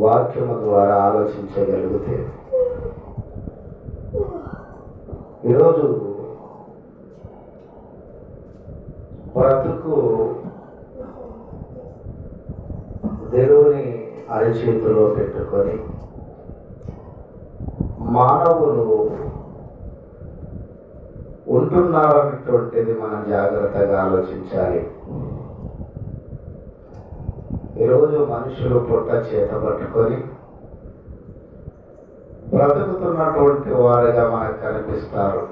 వాక్యము ద్వారా ఆలోచించగలిగితే ఈరోజు బ్రతుకు దేవుని అరచేతిలో పెట్టుకొని మానవులు ఉంటున్నారన్నటువంటిది మనం జాగ్రత్తగా ఆలోచించాలి. ఈరోజు మనుషులు పుట్ట చేత పట్టుకొని బ్రతుకుతున్నటువంటి వారిగా మనకు కనిపిస్తారు.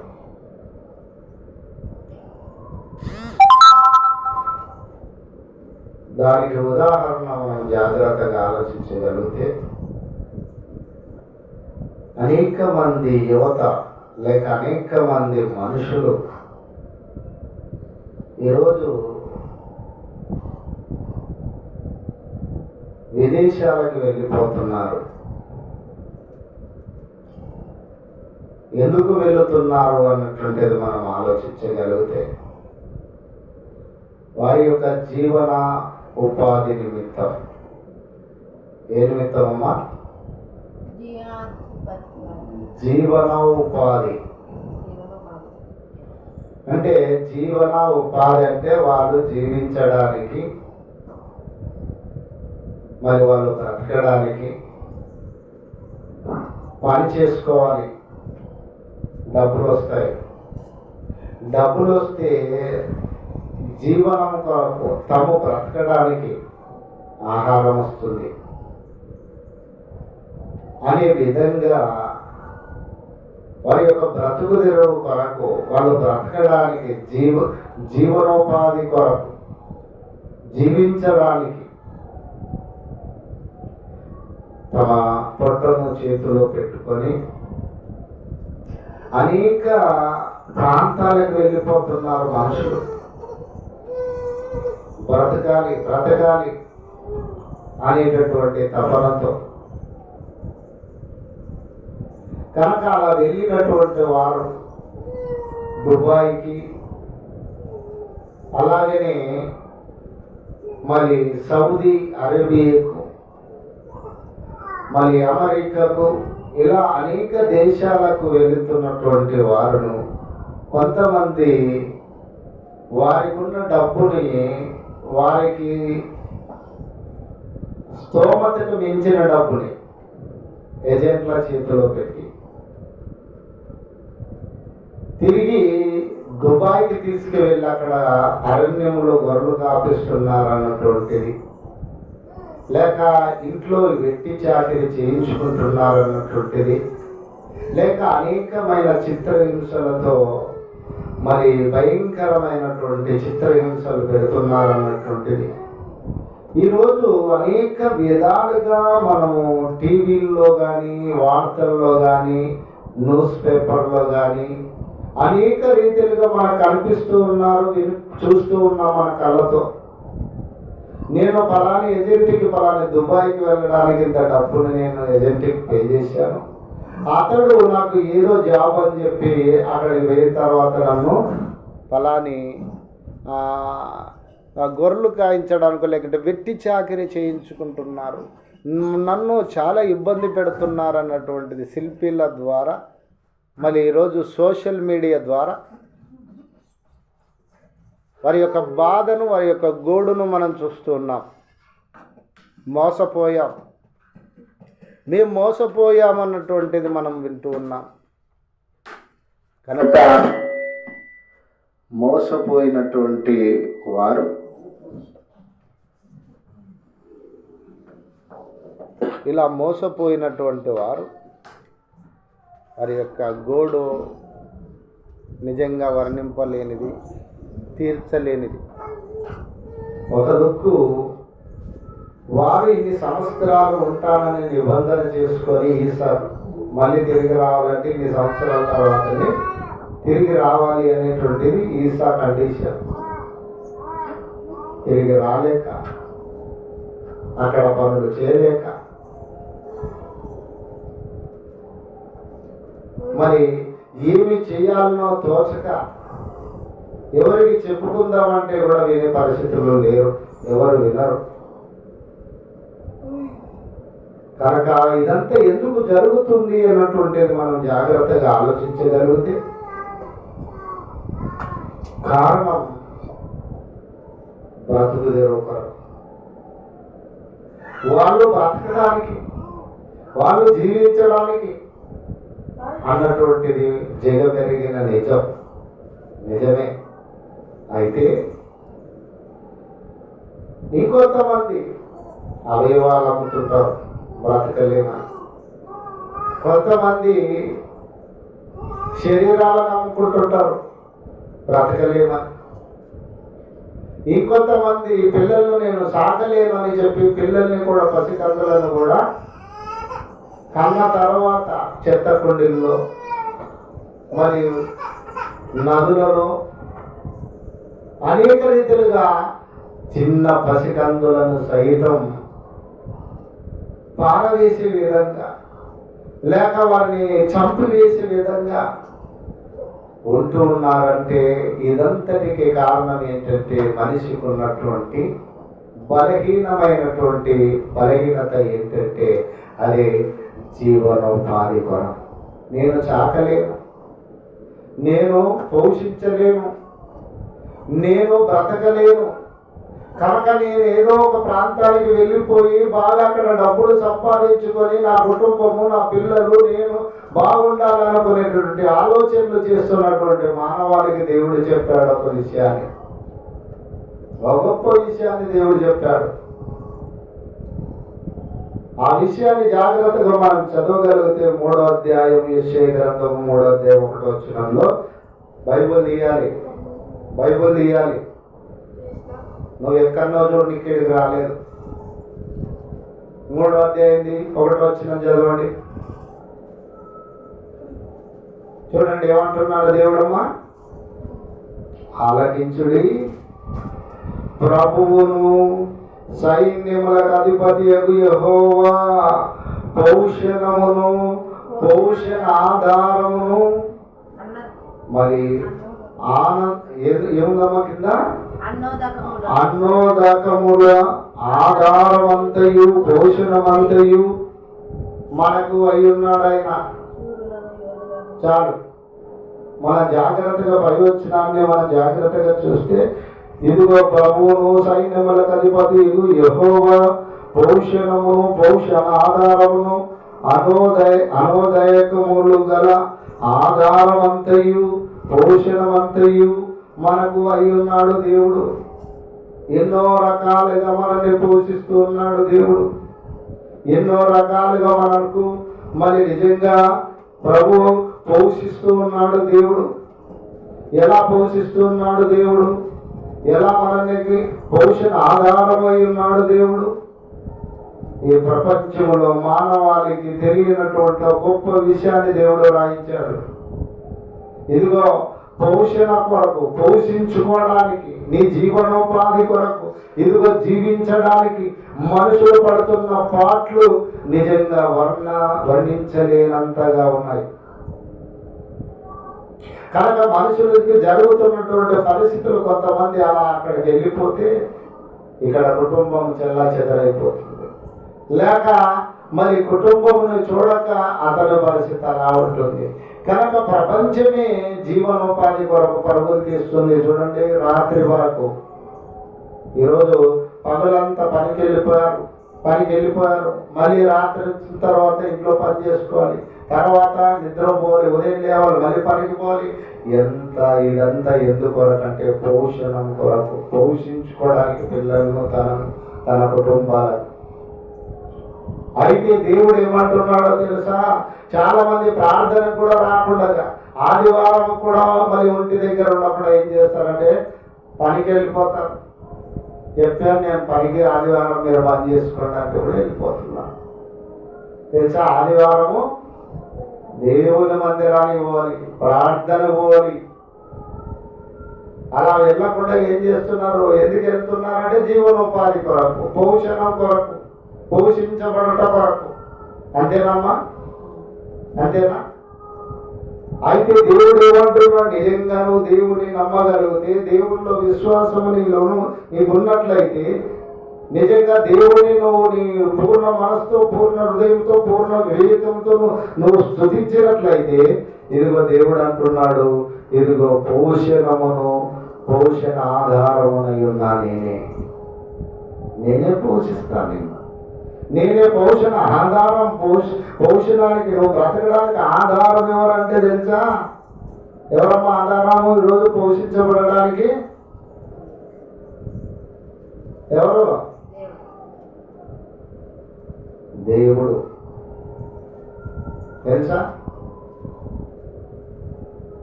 దానికి ఉదాహరణ మనం జాగ్రత్తగా ఆలోచించగలిగితే అనేక మంది యువత లేక అనేక మంది మనుషులు ఈరోజు విదేశాలకు వెళ్ళిపోతున్నారు. ఎందుకు వెళుతున్నారు అన్నటువంటిది మనం ఆలోచించగలిగితే వారి యొక్క జీవన ఉపాధి నిమిత్తం. ఏ నిమిత్తమమ్మా? జీవన ఉపాధి. అంటే జీవన ఉపాధి అంటే వాళ్ళు జీవించడానికి, మరి వాళ్ళు బ్రతకడానికి పని చేసుకోవాలి. డబ్బులు వస్తాయి. డబ్బులు వస్తే జీవనం కొరకు తాము బ్రతకడానికి ఆహారం వస్తుంది అనే విధంగా వారి యొక్క బ్రతుకు తెరువు కొరకు, వాళ్ళు బ్రతకడానికి, జీవనోపాధి కొరకు, జీవించడానికి తమ పొట్టను చేతిలో పెట్టుకొని అనేక ప్రాంతాలకు వెళ్ళిపోతున్నారు మనుషులు. బ్రతకాలి అనేటటువంటి తపనతో. కనుక అలా వెళ్ళినటువంటి వారు దుబాయ్కి, అలాగనే మరి సౌదీ అరేబియాకు, మరి అమెరికాకు, ఇలా అనేక దేశాలకు వెళుతున్నటువంటి వారును కొంతమంది వారికి ఉన్న డబ్బుని, వారికి స్తోమతకు మించిన డబ్బుని ఏజెంట్ల చేతిలో పెట్టి తిరిగి దుబాయ్కి తీసుకువెళ్ళి అక్కడ అరణ్యంలో గొర్రెలు కాపిస్తున్నారు అన్నటువంటిది, లేక ఇంట్లో వెట్టి చాకిరి చేయించుకుంటున్నారు అన్నటువంటిది, లేక అనేకమైన చిత్రహింసలతో మరి భయంకరమైనటువంటి చిత్రహింసలు పెడుతున్నారు అన్నటువంటిది ఈరోజు అనేక విధాలుగా మనము టీవీల్లో కానీ, వార్తల్లో కానీ, న్యూస్ పేపర్లో కానీ అనేక రీతిలుగా మనకు కనిపిస్తూ ఉన్నారు, చూస్తూ ఉన్నాం మన కళ్ళతో. నేను ఫలాని ఏజెంట్కి ఫలాని దుబాయ్కి వెళ్ళడానికి ఇంత డబ్బుని నేను ఏజెంట్కి పే చేశాను, అతడు నాకు ఏదో జాబ్ అని చెప్పి అక్కడికి వెళ్ళిన తర్వాత నన్ను ఫలాని గొర్రెలు కాయించడానికి, లేకుంటే వెట్టి చాకిరీ చేయించుకుంటున్నారు, నన్ను చాలా ఇబ్బంది పెడుతున్నారు అన్నటువంటిది శిల్పీల ద్వారా, మళ్ళీ ఈరోజు సోషల్ మీడియా ద్వారా వారి యొక్క బాధను, వారి యొక్క గోడును మనం చూస్తూ ఉన్నాం. మేము మోసపోయామన్నటువంటిది మనం వింటూ ఉన్నాం. కనుక మోసపోయినటువంటి వారు ఇలా మోసపోయినటువంటి వారు వారి యొక్క గోడు నిజంగా వర్ణింపలేనిది, తీర్చలేనిది. ఒక దుక్కు వారు ఇన్ని సంవత్సరాలు ఉంటానని నిబంధన చేసుకొని ఈసారి మళ్ళీ తిరిగి రావాలంటే ఇన్ని సంవత్సరాల తర్వాతనే తిరిగి రావాలి అనేటువంటిది ఈసా కండిషన్. తిరిగి రాలేక, అక్కడ పనులు చేయలేక, మరి ఏమి చేయాలనో తోచక, ఎవరికి చెప్పుకుందామంటే కూడా వినే పరిస్థితుల్లో లేరు, ఎవరు వినరు. కనుక ఇదంతా ఎందుకు జరుగుతుంది అన్నటువంటిది మనం జాగ్రత్తగా ఆలోచించగలిగితే కారణం బ్రతుకు కొరకు, వాళ్ళు బ్రతకడానికి, వాళ్ళు జీవించడానికి అన్నటువంటిది జగమెరిగిన నిజమే. అయితే ఇంకొంతమంది అవయవాలు అమ్ముతుంటారు బ్రతకలేమా, కొంతమంది శరీరాలను అమ్ముకుంటుంటారు బ్రతకలేమా, ఇంకొంతమంది పిల్లలను నేను సాకలేను అని చెప్పి పిల్లల్ని కూడా పసికందులను కూడా కన్న తర్వాత చెత్త కుండీల్లో మరియు నదులలో అనేక రీతిలుగా చిన్న పసికందులను సైతం పారవేసే విధంగా లేక వారిని చంపివేసే విధంగా ఉంటూ ఉన్నారంటే ఇదంతటికి కారణం ఏంటంటే మనిషికి ఉన్నటువంటి బలహీనత ఏంటంటే అదే జీవనోపాధి కొరం. నేను చాకలేను, నేను పోషించలేను, నేను బ్రతకలేను, కనుక నేను ఏదో ఒక ప్రాంతానికి వెళ్ళిపోయి బాగా అక్కడ డబ్బులు సంపాదించుకొని నా కుటుంబము, నా పిల్లలు, నేను బాగుండాలనుకునేటువంటి ఆలోచనలు చేస్తున్నటువంటి మానవాళికి దేవుడు చెప్పాడు ఒక విషయాన్ని, ఒక గొప్ప విషయాన్ని దేవుడు చెప్పాడు. ఆ విషయాన్ని జాగ్రత్తగా మనం చదవగలిగితే 3వ అధ్యాయం యెషయా గ్రంథము 3వ అధ్యాయం 1వ వచనంలో బైబిల్ తీయాలి. నువ్వు ఎక్కడో చూడు, నీకేడికి రాలేదు. 3వ అధ్యాయం 1వ వచనం చదవండి. చూడండి ఏమంటున్నాడు దేవుడమ్మా, ఆలకించుడి, ప్రభువును సైన్యములకు అధిపతియగు యెహోవా పౌషణ ఆధారమును మరి ఏముందమ్మా కింద అన్నోదకముల ఆధారమంతయు పోషణమంతయు మనకు అయ్యున్నాడు ఆయన. చాలు, మన జాగ్రత్తగా పైవచనాన్ని మనం జాగ్రత్తగా చూస్తే, ఇదిగో ప్రభువును సైన్యములకు అధిపతి యెహోవా పౌషణ ఆధారమును అనోదయకములు గల ఆధారమంతయు పోషణమంతయు మనకు అయ్యున్నాడు దేవుడు. ఎన్నో రకాలుగా మనల్ని పోషిస్తూ ఉన్నాడు దేవుడు, ఎన్నో రకాలుగా మనకు మరి నిజంగా ప్రభు పోషిస్తూ ఉన్నాడు దేవుడు. ఎలా పోషిస్తూ ఉన్నాడు దేవుడు, ఎలా మనకి పోషణ ఆధారమై ఉన్నాడు దేవుడు. ఈ ప్రపంచంలో మానవాళికి తెలియనటువంటి గొప్ప విషయాన్ని దేవుడు రాయించాడు. ఇదిగో పోషణ కొరకు, పోషించుకోవడానికి, నీ జీవనోపాధి కొరకు, ఇదిగో జీవించడానికి మనుషులు పడుతున్న పాట్లు నిజంగా వర్ణించలేనంతగా ఉన్నాయి. కనుక మనుషులకి జరుగుతున్నటువంటి పరిస్థితులు, కొంతమంది అలా అక్కడికి వెళ్ళిపోతే ఇక్కడ కుటుంబం చెల్లాచెదరైపోతుంది, లేక మరి కుటుంబమును చూడక అతని పరిస్థితి అలా ఉంటుంది. కనుక ప్రపంచమే జీవనోపాధి కొరకు పరుగులు తీస్తుంది. చూడండి, రాత్రి వరకు, ఈరోజు పగలంతా పనికి వెళ్ళిపోయారు, మళ్ళీ రాత్రి వచ్చిన తర్వాత ఇంట్లో పని చేసుకోవాలి, తర్వాత నిద్రపోవాలి, ఉదయం లేవాలి, మళ్ళీ పనికి పోవాలి. ఇదంతా ఎందుకొరకంటే పోషణం కొరకు, పోషించుకోవడానికి పిల్లలను, తన కుటుంబాలను. అయితే దేవుడు ఏమంటున్నాడో తెలుసా, చాలా మంది ప్రార్థన కూడా రాకుండా ఆదివారం కూడా మరి ఒంటి దగ్గర ఉన్నప్పుడు ఏం చేస్తారంటే పనికి వెళ్ళిపోతారు. చెప్పాను నేను, పనికి ఆదివారం మీరు బంద్ చేసుకోండి అంటే కూడా వెళ్ళిపోతున్నాను. తెలుసా, ఆదివారము దేవుని మందిరానికి పోవాలి, ప్రార్థన పోవాలి. అలా వెళ్ళకుండా ఏం చేస్తున్నారు, ఎందుకు వెళ్తున్నారంటే జీవనోపాధి కొరకు, పోషణం కొరకు, పోషించబడట కొరకు. అంతేనమ్మా, అంతేనా? అయితే దేవుడు ఏమంటున్నాడు, నిజంగా నువ్వు దేవుని నమ్మగలిగితే, దేవుళ్ళో విశ్వాసము నీకున్నట్లయితే నిజంగా దేవుని నువ్వు నీ పూర్ణ మనసుతో, పూర్ణ హృదయంతో, పూర్ణ వివేకంతో నువ్వు స్తుతించినట్లయితే, ఇదిగో దేవుడు అంటున్నాడు, ఇదిగో పోషణ ఆధారమునై ఉన్నా నేనే పోషిస్తాను నిన్ను. నేనే పోషణ ఆధారం. పోషణానికి నువ్వు బ్రతకడానికి ఆధారం ఎవరంటే తెలుసా? ఎవరమ్మా ఆధారము ఈరోజు పోషించబడడానికి? ఎవరు? దేవుడు. తెలుసా?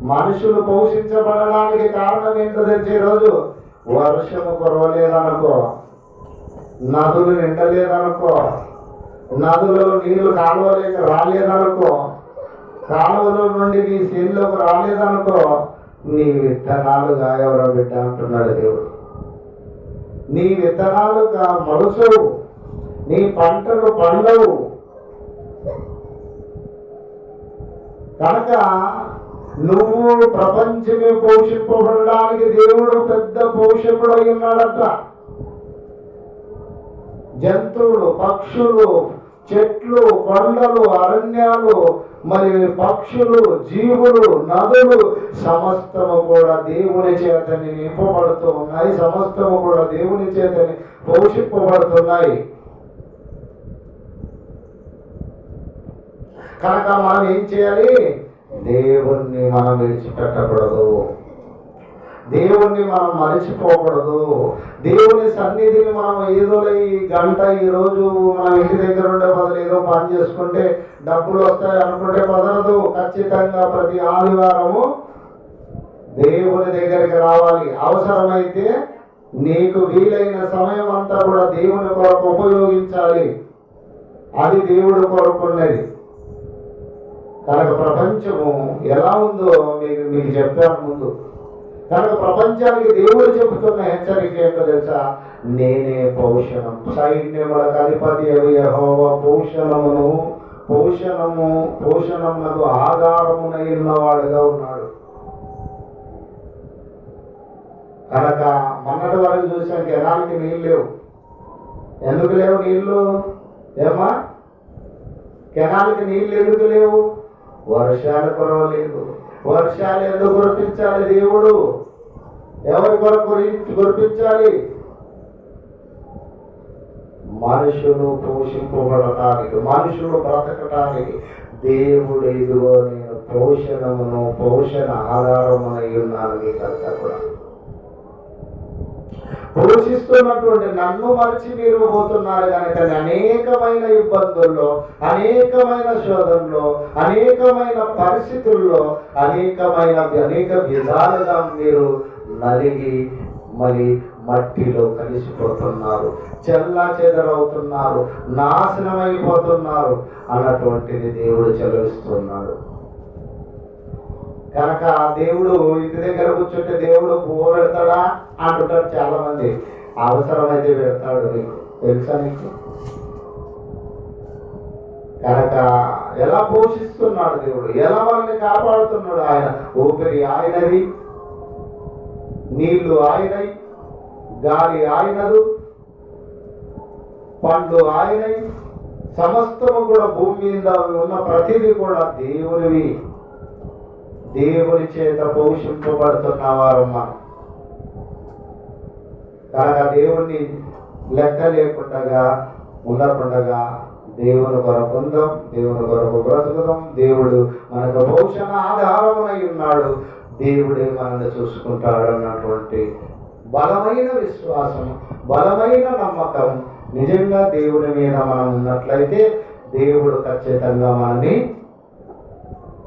మనుషులు పోషించబడడానికి కారణం ఏంటో తెలిసి, ఈరోజు వర్షము కురవలేదనుకో, నదులు నిండలేదనుకో, నదులలో నీళ్లు కాలువలేక రాలేదనుకో, కాలువలో నుండి నీ చేనులోకి రాలేదనుకో, నీ విత్తనాలుగా ఎవరో బిడ్డ అంటున్నాడు దేవుడు. నీ విత్తనాలుగా మలుసవు, నీ పంటలు పండవు. కనుక నువ్వు ప్రపంచమే పోషింపబడడానికి దేవుడు పెద్ద పోషకుడు అయి ఉన్నాడట. జంతువులు, పక్షులు, చెట్లు, కొండలు, అరణ్యాలు, మరి పక్షులు, జీవులు, నదులు సమస్తము కూడా దేవుని చేతని నింపబడుతూ ఉన్నాయి. సమస్తము కూడా దేవుని చేతని పోషింపబడుతున్నాయి. కనుక మనం ఏం చేయాలి? దేవుణ్ణి మనం విడిచిపెట్టకూడదు, దేవుణ్ణి మనం మరిచిపోకూడదు. దేవుని సన్నిధిని మనం ఏదో ఈ గంట ఈరోజు మనం ఇంటి దగ్గర ఉండే బదులు ఏదో పని చేసుకుంటే డబ్బులు వస్తాయి అనుకుంటే కుదరదు. ఖచ్చితంగా ప్రతి ఆదివారము దేవుని దగ్గరికి రావాలి. అవసరమైతే నీకు వీలైన సమయం అంతా కూడా దేవుని కొరకు ఉపయోగించాలి. అది దేవుడు కోరుకున్నది. కనుక ప్రపంచము ఎలా ఉందో మీకు చెప్పాను ముందు. కనుక ప్రపంచానికి దేవుడు చెబుతున్న హెచ్చరిక ఏంటో తెలుసా? నేనే పోషణం, సైన్యములకు అధిపతి యెహోవా పోషణమునకు ఆధారమునై ఉన్నవాడుగా ఉన్నాడు. కనుక మొన్నటి వరకు చూసాం, కెనాల్కి నీళ్ళు లేవు. ఎందుకు లేవు నీళ్ళు? ఏమా కెనాల్కి నీళ్ళు ఎందుకు లేవు? వర్షాలు కురవలేదు. వర్షాలు ఎందుకు కురిపించాలి దేవుడు? ఎవరి కొరకు కురిపించాలి? మనుషులు పోషింపబడటానికి, మనుషులు బ్రతకటానికి. దేవుడు ఇదిగో నేను పోషణ ఆధారమునై ఉన్నాను. మీకంతా కూడా పోషిస్తున్నటువంటి నన్ను మరిచి మీరు పోతున్నారు కనుక అనేకమైన ఇబ్బందుల్లో, అనేకమైన శోధనలో, అనేకమైన పరిస్థితుల్లో, అనేక విధాలుగా మీరు నలిగి మరి మట్టిలో కలిసిపోతున్నారు, చెల్లా చెదరవుతున్నారు, నాశనం అయిపోతున్నారు అన్నటువంటిది దేవుడు చదివిస్తున్నాడు. కనుక దేవుడు ఇంటి దగ్గర కూర్చుంటే దేవుడు పువ్వు పెడతాడా అంటుంటారు చాలా మంది. అవసరమైతే పెడతాడు. నీకు తెలుసా? నీకు కనుక ఎలా పోషిస్తున్నాడు దేవుడు, ఎలా మనల్ని కాపాడుతున్నాడు. ఆయన ఊపిరి ఆయనది, నీళ్లు ఆయనవి, గాలి ఆయనదు, పండ్లు ఆయనవి, సమస్తము కూడా భూమి మీద ఉన్న ప్రతిదీ కూడా దేవునివి. దేవుని చేత పోషింపబడుతున్నవారు మనం. కనుక దేవుణ్ణి లెక్క లేకుండా ఉండకుండా దేవుని కొరకు ఉందాం, దేవుని కొరకు బ్రతుకుదాం. దేవుడు మనకు పోషణ ఆధారమునై ఉన్నాడు. దేవుడే మనల్ని చూసుకుంటాడు అన్నటువంటి బలమైన విశ్వాసం, బలమైన నమ్మకం నిజంగా దేవుని మీద మనం ఉన్నట్లయితే దేవుడు ఖచ్చితంగా మనల్ని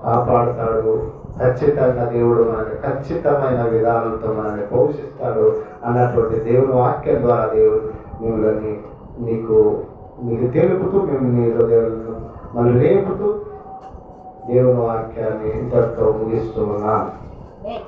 కాపాడుతాడు. ఖచ్చితంగా దేవుడు మనల్ని ఖచ్చితమైన విధానంతో మనల్ని పోషిస్తాడు అన్నటువంటి దేవుని వాక్యం ద్వారా దేవుడు మిమ్మల్ని మీకు తెలుపుతూ మేము మీరు దేవుని మళ్ళీ రేపుతూ దేవుని వాక్యాన్ని ఇంతటితో ముగిస్తూ ఉన్నాను.